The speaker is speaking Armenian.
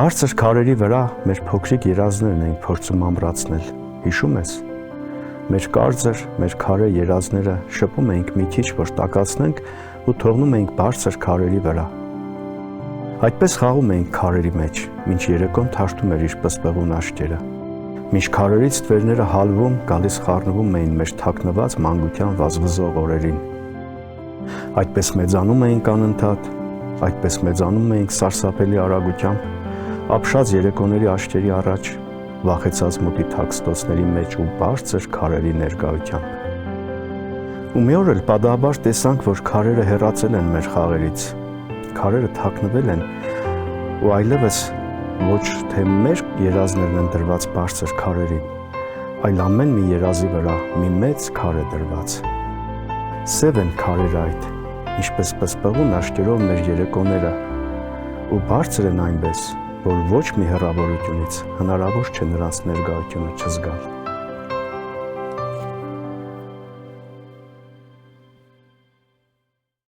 Բարձր քարերի վրա մեր փոքրիկ երազներն ենք փորձում ամրացնել, հիշում ես։ Մեր կարծր, մեր քարե երազները շփում ենք մի քիչ, որ տակացնենք ու թողնում ենք բարձր քարերի վրա։ Այդպես խաղում ենք քարերի մեջ, մինչ երեկոն թարթում էր իր պսպղուն աչքերը։ Մինչ քարերից թվերները հալվում, գալիս խառնվում էին մեր թաքնված մանկության վազվզող օրերին։ Այդպես մեծանում էինք անընդհատ, այդպես մեծանում էինք սարսափելի արագությամբ, ապշած երեկոների աչքերի առաջ, վախեցած մութի թաքստոցների մեջ ու բարձր քարերի ներկայությամբ։ Ու մի օր էլ պատահաբար տեսանք, որ քարերը հեռացել են մեր խաղերից, քարերը թաքնվել են ու այլևս ոչ թե մեր երազներն են դրված բարձր քարերին, այլ ամեն մի երազի վրա մի մեծ քար է դրված։ Սև են քարերը այդ, ինչպես պսպղուն աչքերով մեր երեկոները, ու բարձր են այնպես, որ ոչ մի հեռավորությունից հնարավոր չէ նրանց ներկայությունը չզգալ։